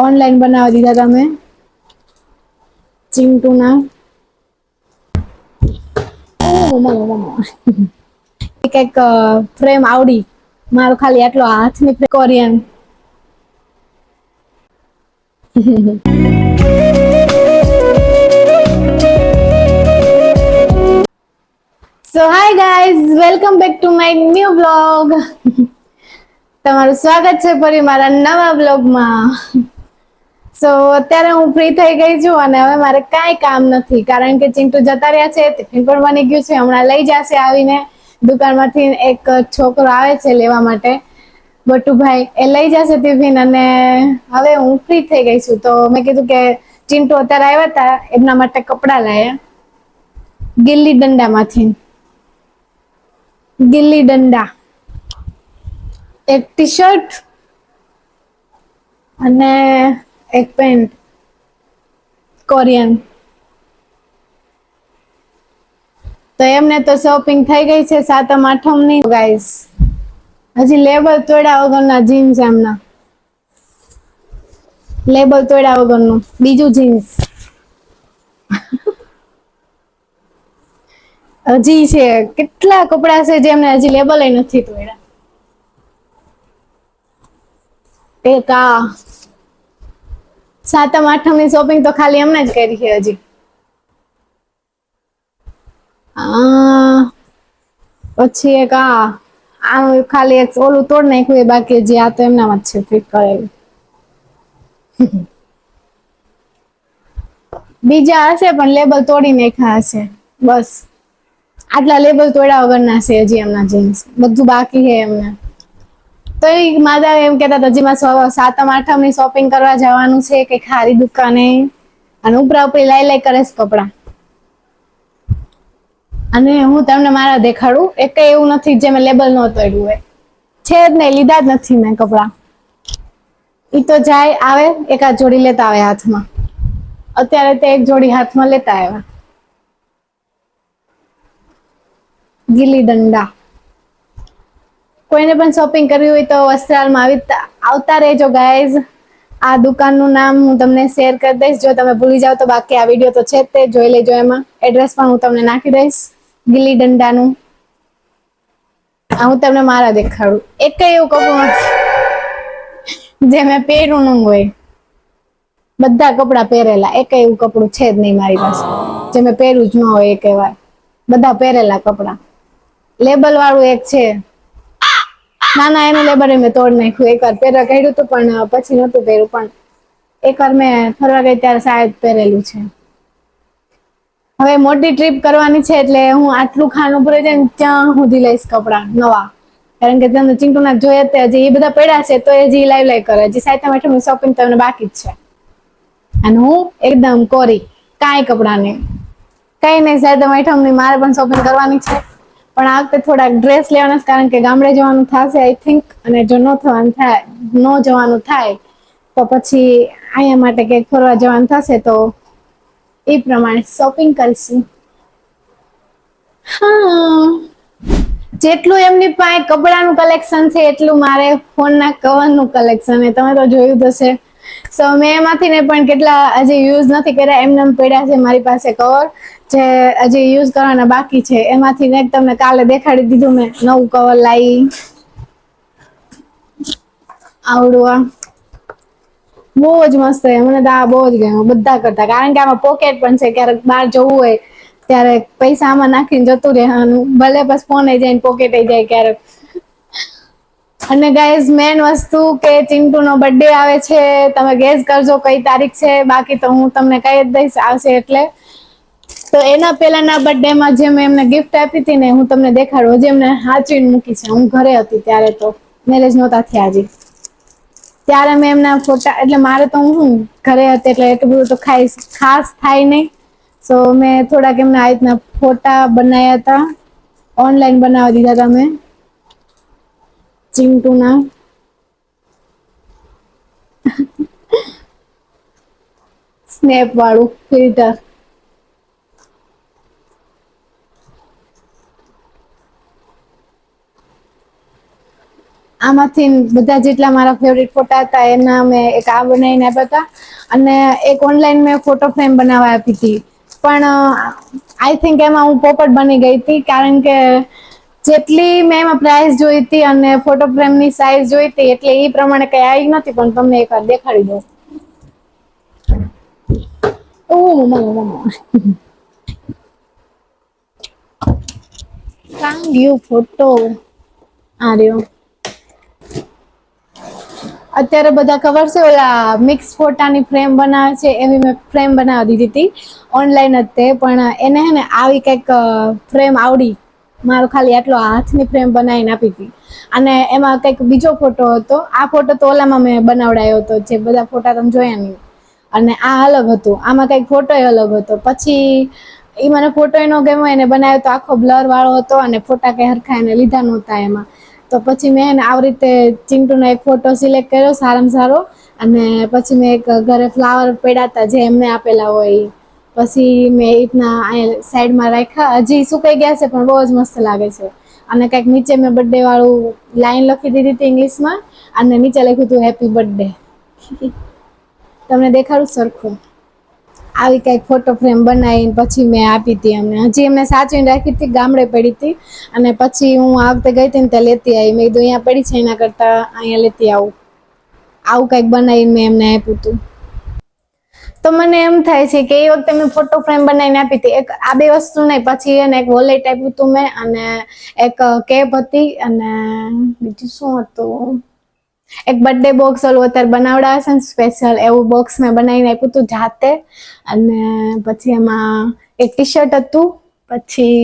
Online બનાવી દીધા તમે ચિંટુના. કઈક ફ્રેમ આવડી મારો ખાલી આટલો હાથની Korean. So hi guys, welcome back to my new blog. તમારું સ્વાગત છે ફરી મારા નવા બ્લોગમાં. સો અત્યારે હું ફ્રી થઈ ગઈ છું અને હવે મારે કાંઈ કામ નથી કારણ કે ચિંટુ જતા રહ્યા છે. ટિફિન પણ બની ગયું છે, હમણાં લઈ જશે આવીને. દુકાનમાંથી એક છોકરો આવે છે લેવા માટે, બટુભાઈ, એ લઈ જશે ટિફિન અને હવે હું ફ્રી થઈ ગઈ છું તો મેં કીધું કે ચિંટુ અત્યારે આવ્યા હતા એમના માટે કપડા લાયા ગિલ્લી દંડામાંથી. ગિલ્લી દંડા, એક ટી શર્ટ અને એક પેન્ટ કોરિયન. તો એમને તો શોપિંગ થઈ ગઈ છે સાતમ આઠમની ગાઈસ. હજી લેબલ તોડ્યા વગરના જીન્સ એમના. લેબલ તોડ્યા વગરનું બીજું જીન્સ. હજી છે કેટલા કપડા છે જેમને હજી લેબલ નથી તોડ્યા. એક આ સાતમ આઠમની શોપિંગ તો ખાલી એમને જ કરી છે હજી. પછી એક આ ખાલી એક ઓલું તોડ નાખ્યું બાકી જે આ તો એમનામાં જ છે ફિટ કરેલું. બીજા હશે પણ લેબલ તોડી નાખ્યા હશે બસ. આટલા લેબલ તોડ્યા વગરના છે હજી એમના જીન્સ, બધું બાકી છે એમને. તો એ માધા એમ કેતા હતા હજી સાતમ આઠમ ની શોપિંગ કરવા જવાનું છે કે ખારી દુકાને, અને ઉપરા ઉપરી લાઈ લાઈ કરે છે કપડા. અને હું તમને મારા દેખાડું, એક એવું નથી જે મેં લેબલ ન તોડ્યું હોય. છે જ નહી, લીધા જ નથી મેં કપડા. ઈ તો જાય આવે એકાદ જોડી લેતા આવે હાથમાં. અત્યારે તે એક જોડી હાથમાં લેતા આવ્યા. ગિલ્લી દંડા. કોઈને પણ શોપિંગ કરવી હોય તો વસ્ત્રાલમાં આવતા રહેજો ગાઈઝ. આ દુકાનનું નામ હું તમને શેર કરી દઈશ જો તમે ભૂલી જાવ તો, બાકી આ વિડીયો તો છે જ તે જોઈ લેજો એમાં. એડ્રેસ પણ હું તમને નાખી દઈશ ગિલ્લી દંડાનું. હું તમને મારા દેખાડું, એક એવું કપડું જે મેં પહેર્યું ન હોય. બધા કપડા પહેરેલા, એક એવું કપડું છે જ નહી મારી પાસે જે મેં પહેર્યું જ ન હોય એકે વાર. બધા પહેરેલા કપડા. લેબલ વાળું એક છે. ના ના એનું લેબર મેં તોડ નાખ્યું, એક વાર પહેરવા કહ્યું હતું પણ પછી નહોતું પહેર્યું. પણ એક વાર મેં ફરવા ગઈ ત્યારે સાહેદ પહેરેલું છે. હવે મોટી ટ્રીપ કરવાની છે એટલે હું આટલું ખાનું ભૂરે જાય ને ત્યાં સુધી લઈશ કપડા નવા. કારણ કે તમને ચિંટુ ના જોયા હજી એ બધા પડ્યા છે તો એ હજી લાઈ લાઈ કરે. હજી સાતમ આઠમ ની શોપિંગ તમને બાકી જ છે. અને હું એકદમ કોરી, કાંઈ કપડા નહીં. કઈ નઈ, સાતમ આઠમ ની મારે પણ શોપિંગ કરવાની છે. પણ આ વખતે થોડાક ડ્રેસ લેવાના કારણ કે ગામડે જવાનું થશે આઈ થિંક, અને જો ન થવાનું થાય ન જવાનું થાય તો પછી અહીંયા માટે કઈક ફરવા જવાનું થશે તો એ પ્રમાણે શોપિંગ કરીશું. હા. જેટલું એમની પાસે કપડાનું કલેક્શન છે એટલું મારે ફોન ના કવર નું કલેક્શન. તમે તો જોયું જ હશે. સો મેં એમાંથી ને પણ કેટલા હજી યુઝ નથી કર્યા, એમને એમ પડ્યા છે મારી પાસે કવર. જે હજી યુઝ કરવાના બાકી છે એમાંથી ને તમને કાલે દેખાડી દીધું મેં નવું કવર લાઈ. આવડું આ. બહુ જ મસ્ત છે, મને તો આ બહુ જ ગમ્યું બધા કરતા, કારણ કે આમાં પોકેટ પણ છે ક્યારેક બહાર જવું હોય ત્યારે પૈસા આમાં નાખીને જતું રેવાનું, ભલે બસ ફોન જાયને પોકેટ જાય ક્યારેક. અને ગાઈઝ મેન વસ્તુ કે ચિંટુ નો બર્થડે આવે છે, તમે ગેસ કરજો કઈ તારીખ છે, બાકી તો હું તમને કઈ જ દઈશ આવશે એટલે. તો એના પેલાના બર્થડે માં જે મેં એમને ગિફ્ટ આપી હતી ને હું તમને દેખાડું, હજી એમને હાચવીને મૂકી છે, હું ઘરે હતી ત્યારે તો. મેરેજ નહોતા થયા હજી. ત્યારે મેં એમના ફોટા, એટલે મારે તો હું ઘરે હતી એટલે એટલું બધું તો ખાસ થાય નહી. સો મેં થોડાક એમના આ રીતના ફોટા બનાયા હતા. ઓનલાઈન બનાવી દીધા હતા મેં. ચિંટુના. સ્નેપ વાળું ફિલ્ટર. આમાંથી બધા જેટલા મારા ફેવરેટ ફોટા હતા એના મેં એક આ બનાવીને આપ્યા હતા, અને એક ઓનલાઈન મેં ફોટો ફ્રેમ બનાવવા આપી હતી, પણ આઈ થિંક એમાં હું પોપટ બની ગઈ હતી, કારણ કે જેટલી મેં એમાં પ્રાઇસ જોઈ હતી અને ફોટો ફ્રેમની સાઈઝ જોઈ હતી એટલે એ પ્રમાણે કઈ આવી નથી, પણ તમને એક વાર દેખાડી દઉં. કાં ગયો ફોટો? આ રહ્યો. અત્યારે બધા ખબર છે ઓલા મિક્સ ફોટાની ફ્રેમ બનાવે છે, એવી મેં ફ્રેમ બનાવી દીધી હતી ઓનલાઈન જ તે, પણ એને હે ને આવી કઈક ફ્રેમ આવડી, મારો ખાલી આટલો હાથની ફ્રેમ બનાવીને આપી હતી, અને એમાં કઈક બીજો ફોટો હતો. આ ફોટો તો ઓલામાં મેં બનાવડાયો હતો, જે બધા ફોટા તમે જોયા નહીં, અને આ અલગ હતું, આમાં કઈક ફોટો અલગ હતો. પછી એ મને ફોટો એનો ગમ્યો, એને બનાવ્યો તો આખો બ્લર વાળો હતો અને ફોટા કઈ હરખા એને લીધા નહોતા એમાં. તો પછી મેં એને આવી રીતે ચિંટુનો એક ફોટો સિલેક્ટ કર્યો સારામાં સારો, અને પછી મેં એક ઘરે ફ્લાવર પડ્યા હતા જે એમને આપેલા હોય, પછી મેં એ રીતના સાઈડમાં રાખ્યા. હજી સુકાઈ ગયા છે પણ બહુ જ મસ્ત લાગે છે. અને કઈક નીચે મેં બર્થડે વાળું લાઈન લખી દીધી હતી ઇંગ્લિશમાં, અને નીચે લખ્યું હતું હેપી બર્થડે. તમને દેખાડું સરખું? આવી કઈક ફોટો ફ્રેમ બનાવીને પછી મેં આપી હતી એમને. હજી એમને સાચવીને રાખી હતી, ગામડે પડી હતી, અને પછી હું આ વખતે ગઈ હતી ને ત્યાં લેતી આવી. મેં કીધું અહીંયા પડી છે એના કરતા અહીંયા લેતી આવું. આવું કઈક બનાવીને મેં એમને આપ્યું હતું. તો મને એમ થાય છે કે એ વખતે મેં ફોટો ફ્રેમ બનાવીને આપી હતી. એક આ બે વસ્તુ નહીં, પછી એને એક વોલેટ આપ્યું હતું મેં, અને એક કેપ હતી, અને બીજું શું હતું, એક બર્થડે બોક્સ ઓલું અત્યારે બનાવડાવે છે ને સ્પેશિયલ, એવું બોક્સ મેં બનાવીને આપ્યું હતું જાતે. અને પછી એમાં એક ટી શર્ટ હતું. પછી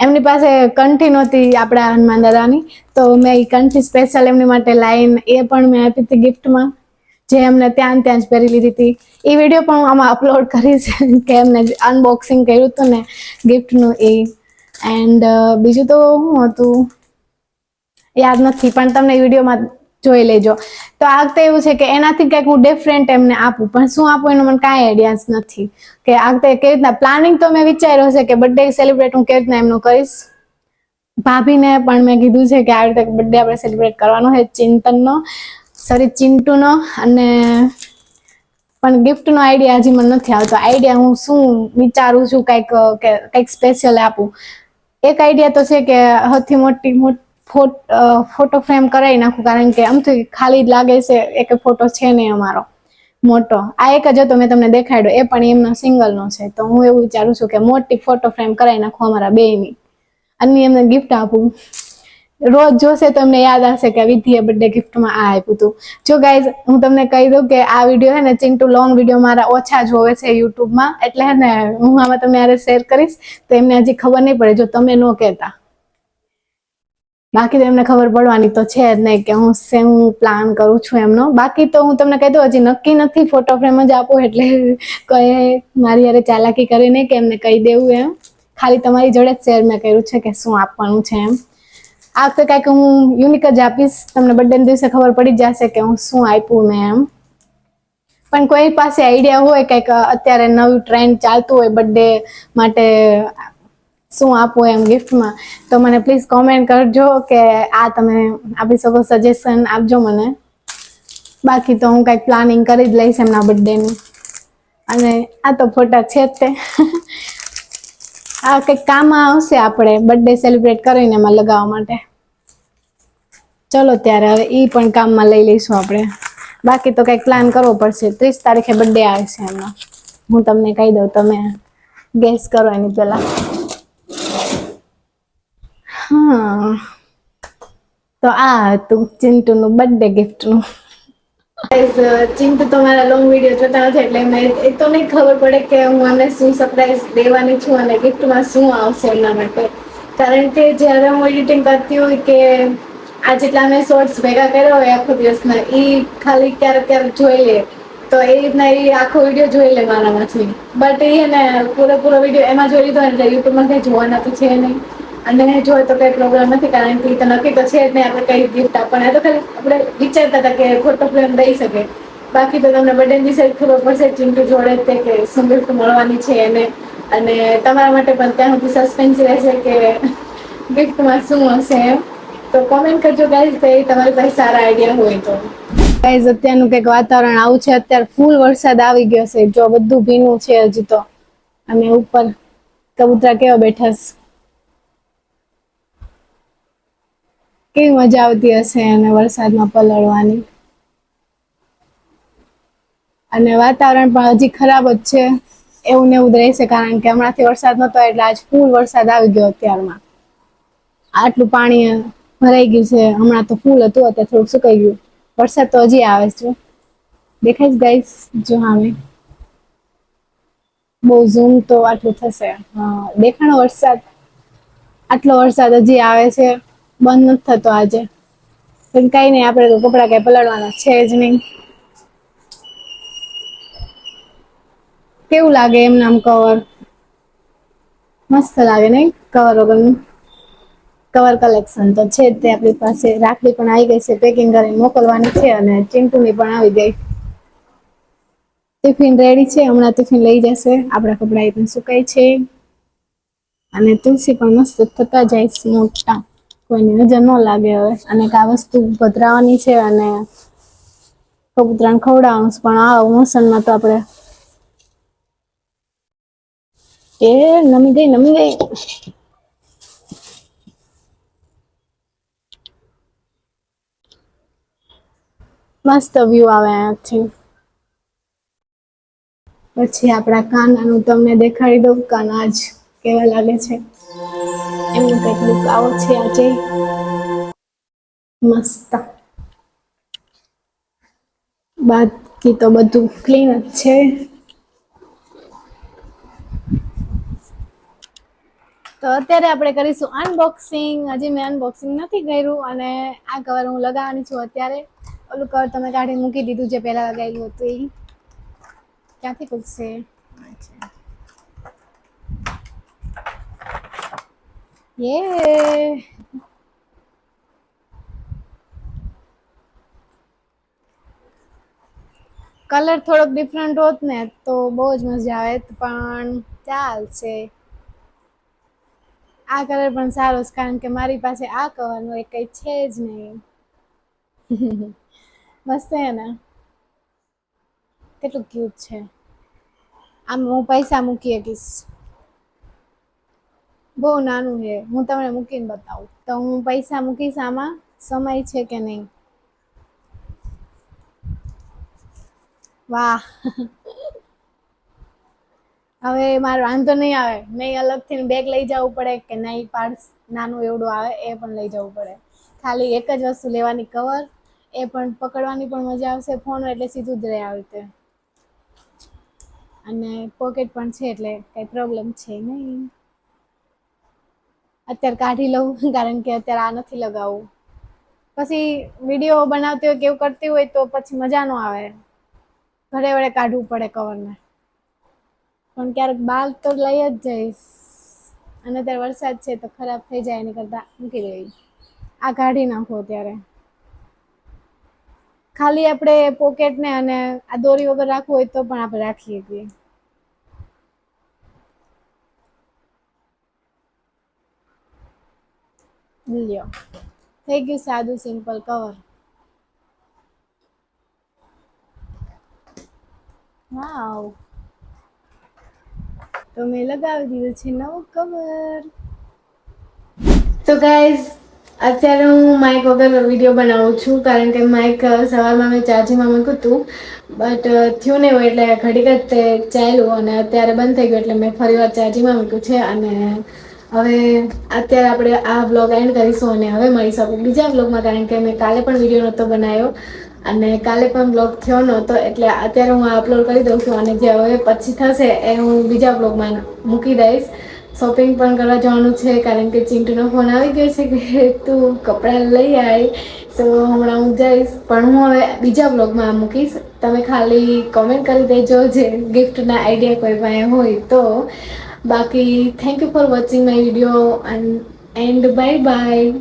એમની પાસે કંઠી નહોતી આપણા હનુમાન દાદાની, તો મેં એ કંઠી સ્પેશિયલ એમની માટે લાઈન એ પણ મેં આપી હતી ગિફ્ટમાં, જે એમને ત્યાં જ પહેરી લીધી હતી. એ વિડીયો પણ હું આમાં અપલોડ કરીશ કે એમને અનબોક્સિંગ કર્યું હતું ને ગિફ્ટનું એ. એન્ડ બીજું તો શું હતું યાદ નથી, પણ તમને વિડીયોમાં જોઈ લેજો. તો આ વખતે એવું છે કે એનાથી કંઈક હું ડિફરન્ટ એમને આપું, પણ શું આપું એનો મને કાંઈ આઈડિયા નથી કે આ વખતે કેવી રીતના. પ્લાનિંગ તો મેં વિચાર્યો છે કે બર્થડે સેલિબ્રેટ હું કેવી રીતના એમનું કરીશ. ભાભીને પણ મેં કીધું છે કે આવી રીતે બર્થડે આપણે સેલિબ્રેટ કરવાનો છે ચિંતનનો, સોરી ચિંટુનો. અને પણ ગિફ્ટનો આઈડિયા હજી મને નથી આવતો. આઈડિયા હું શું વિચારું છું કંઈક સ્પેશિયલ આપું. એક આઈડિયા તો છે કે સૌથી મોટી ફોટો ફ્રેમ કરાવી નાખું, કારણ કે આમથી ખાલી જ લાગે છે, એક ફોટો છે નહીં અમારો મોટો. આ એક જ હતો મેં તમને દેખાડ્યો, એ પણ એમનો સિંગલનો છે. તો હું એવું વિચારું છું કે મોટી ફોટો ફ્રેમ કરાવી નાખું અમારા બેયની, અને એમને ગિફ્ટ આપું. રોજ જોશે તો એમને યાદ આવશે કે વિધિએ બર્થડે ગિફ્ટમાં આ આપ્યું હતું. જો ગાઈઝ હું તમને કહી દઉં કે આ વિડીયો હે ને ચિંટુ લોંગ વિડીયો મારા ઓછા જોવે છે યુટ્યુબમાં, એટલે હે ને હું આમાં તમને યારે શેર કરીશ તો એમને હજી ખબર નહીં પડે જો તમે ન કહેતા. બાકી તો એમને ખબર પડવાની તો છે જ નહીં કે હું પ્લાન કરું છું એમનો. બાકી તો હું તમને કહી દઉં હજી નક્કી નથી, ફોટો ફ્રેમ જ આપું, એટલે કઈ મારી યારે ચાલાકી કરીને કે એમને કહી દેવું એમ. ખાલી તમારી જોડે જ શેર મેં કર્યું છે કે શું આપવાનું છે એમ. આ વખતે કાંઈક હું યુનિક જ આપીશ, તમને બર્થડે દિવસે ખબર પડી જશે કે હું શું આપ્યું મેં એમ. પણ કોઈ પાસે આઈડિયા હોય કંઈક અત્યારે નવું ટ્રેન્ડ ચાલતું હોય બર્થડે માટે શું આપો એમ ગિફ્ટમાં, તો મને પ્લીઝ કોમેન્ટ કરજો કે આ તમે આપી શકો, સજેશન આપજો મને. બાકી તો હું કંઈક પ્લાનિંગ કરી જ લઈશ એમના બર્થડેનું. અને આ તો ફોટા છે જ તે. આ કંઈક કામ આવશે આપણે બર્થડે સેલિબ્રેટ કરીને એમાં લગાવવા માટે. ચલો ત્યારે હવે એ પણ કામમાં લઈ લઈશું આપણે. બાકી તો કંઈક પ્લાન કરવો પડશે. 30 તારીખે બર્થડે આવે છે એમનો, હું તમને કહી દઉં, તમે ગેસ કરો એની પહેલા. હા, તો આ હતું ચિંટુનું બર્થડે ગિફ્ટનું. ચિંટુ તો મારા લોંગ વિડીયો જોતા નથી, એટલે મેં એ તો નહીં ખબર પડે કે હું એમને શું સરપ્રાઈઝ દેવાની છું અને ગિફ્ટમાં શું આવશે એમના માટે. કારણ કે જ્યારે હું એડિટિંગ કરતી હોય કે આ જેટલા મેં શોર્ટ્સ ભેગા કર્યા હોય આખો દિવસના, એ ખાલી ક્યારેક ક્યારેક જોઈ લે, તો એ રીતના એ આખો વિડીયો જોઈ લે મારામાંથી. બટ એ ને પૂરો વિડીયો એમાં જોઈ લીધો એટલે યુટ્યુબમાં કંઈ જોવાના તો છે નહીં, અને જોઈએ તો કંઈ પ્રોબ્લેમ નથી, કારણ કે તો નક્કી તો છે જ નહીં આપણે કઈ ગિફ્ટ આપવાના. તો ખાલી આપણે વિચારતા હતા કે ફોટો ફ્રેમ દઈ શકે. બાકી તો તમને બર્થડે વિશે ખબર પડશે ચિંટુ જોડે તે કે શું ગિફ્ટ મળવાની છે એને. અને તમારા માટે પણ ત્યાં સુધી સસ્પેન્સ રહેશે કે ગિફ્ટમાં શું હશે એમ. તો કોમેન્ટ કરજો ગાઈઝ કે તમારી પાસે સારા આઈડિયા હોય તો. ગાઈઝ અત્યારનું કંઈક વાતાવરણ આવું છે, અત્યારે ફૂલ વરસાદ આવી ગયો છે, જો બધું ભીનું છે હજી તો. અને ઉપર કબૂતરા કેવા બેઠા છે. કેવી મજા આવતી હશે અને વરસાદમાં પલળવાની. અને વાતાવરણ પણ હજી ખરાબ જ છે. એવું ને એવું જ રહેશે કારણ કે હમણાંથી વરસાદ નતો એટલે આજ ફૂલ વરસાદ આવી ગયો અત્યારમાં. આટલું પાણી ભરાઈ ગયું છે, હમણાં તો ફૂલ હતું અત્યારે થોડુંક સુકાઈ ગયું. વરસાદ તો હજી આવે છે, દેખાય છે ગાઈસ જો સામે. બહુ ઝૂમ તો આટલું થશે, હા દેખાણો વરસાદ. આટલો વરસાદ હજી આવે છે, બંધ નથી થતો આજે. પણ કઈ નઈ આપડે તો કપડાં કઈ પલાળવાના છે જ નહી. કેવું લાગે એમ આમ કવર? મસ્ત લાગે નઈ કવર વગરનું. કવર કલેક્શન તો છે જ તે આપણી પાસે. રાખડી પણ આવી ગઈ છે, પેકિંગ કરીને મોકલવાની છે અને ચિંટુની પણ આવી ગઈ. ટિફિન રેડી છે, હમણાં ટિફિન લઈ જશે, આપડા કપડા એ પણ સુકાય છે. અને તુલસી પણ મસ્ત થતા જાય છે મોટા. કોઈની નજર ન લાગે હવે અને આ વસ્તુ પધરાવાની છે અને કબૂતરાને ખવડાવવાનું છે પણ આ મોસમમાં તો આપડે એ નમી ગઈ નમી ગઈ. મસ્ત વ્યુ આવે આથી. પછી આપડા કાનાનું તમને દેખાડી દઉં, કાના જ કેવા લાગે છે. એમનું કંઈક લુક આવો છે આજે. મસ્ત. બાકી તો બધું ક્લીન જ છે. તો અત્યારે આપણે કરીશું અનબોક્સિંગ. હજી મેં અનબોક્સિંગ નથી કર્યું અને આ કવર હું લગાવવાની છું અત્યારે. ઓલું કવર તમે કાઢી મૂકી દીધું જે પેલા લગાવેલું હતું એ. ક્યાંથી ખુલશે? યે. કલર થોડોક ડિફરન્ટ હોત ને તો બહુ જ મજા આવે પણ ચાલશે. આ કલર પણ સારો છે કારણ કે મારી પાસે આ કવર નું એ કઈ છે જ નહી. મસ્ત હે ને? કેટલું ક્યુટ છે. આમ હું પૈસા મૂકી શકીશ. બહુ નાનું છે, હું તમને મૂકીને બતાવું. તો હું પૈસા મૂકીશ આમાં, સમય છે કે નહીં? વાહ. હવે મારો વાંધો નહીં આવે, નહીં અલગથી બેગ લઈ જવું પડે કે નહીં પાર્સ નાનું એવડું આવે એ પણ લઈ જવું પડે. ખાલી એક જ વસ્તુ લેવાની કવર. એ પણ પકડવાની પણ મજા આવશે ફોન એટલે સીધું જ રહે આવી રીતે. અને પોકેટ પણ છે એટલે કઈ પ્રોબ્લેમ છે નહી. અત્યારે કાઢી લઉં કારણ કે અત્યારે આ નથી લગાવવું. પછી વિડીયો બનાવતી હોય કે એવું કરતી હોય તો પછી મજા ન આવે. ઘડે વડે કાઢવું પડે કવર ને. પણ ક્યારેક બાર તો લઈ જ જઈશ. અને અત્યારે વરસાદ છે તો ખરાબ થઈ જાય એની કરતા મૂકી દેવી. આ કાઢી નાખો અત્યારે. ખાલી આપડે પોકેટ ને અને આ દોરી વગર રાખવું હોય તો પણ આપડે રાખી શકીએ. લ્યો થઈ ગયું સાદું સિમ્પલ કવર. વાવ. તો મેં લગાવી દીધું છે નવું કવર. તો ગાઈઝ અત્યારે હું માઇક વગર વિડીયો બનાવું છું કારણ કે માઇક સવારમાં મેં ચાર્જિંગમાં મૂક્યું હતું. બટ થયું નને હોય એટલે ઘડીક જ તે ચાલ્યું અને અત્યારે બંધ થઈ ગયું એટલે મેં ફરી વાર ચાર્જિંગમાં મૂક્યું છે અને હવે અત્યારે આપણે આ બ્લોગ એન્ડ કરીશું અને હવે મળીશું આપણે બીજા બ્લોગમાં કારણ કે મેં કાલે પણ વિડીયો નહોતો બનાવ્યો. અને કાલે પણ બ્લોગ થયો નહોતો એટલે અત્યારે હું આ અપલોડ કરી દઉં છું અને જે હવે પછી થશે એ હું બીજા બ્લોગમાં મૂકી દઈશ. શોપિંગ પણ કરવા જવાનું છે કારણ કે ચિંટુનો ફોન આવી ગયો છે કે તું કપડાં લઈ આય. સો હમણાં હું જઈશ પણ હું હવે બીજા બ્લોગમાં મૂકીશ. તમે ખાલી કોમેન્ટ કરી દેજો જે ગિફ્ટના આઈડિયા કોઈ પાસે હોય તો. બાકી thank you for watching my video and bye bye.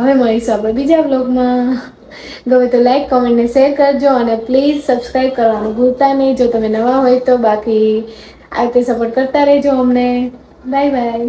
હવે મળીશું આપણે બીજા બ્લોગમાં. ગમે તો લાઈક કોમેન્ટને શેર કરજો અને પ્લીઝ સબસ્ક્રાઈબ કરવાનું ભૂલતા નહીં જો તમે નવા હોય તો બાકી આ રીતે સપોર્ટ કરતા રહેજો અમને બાય બાય.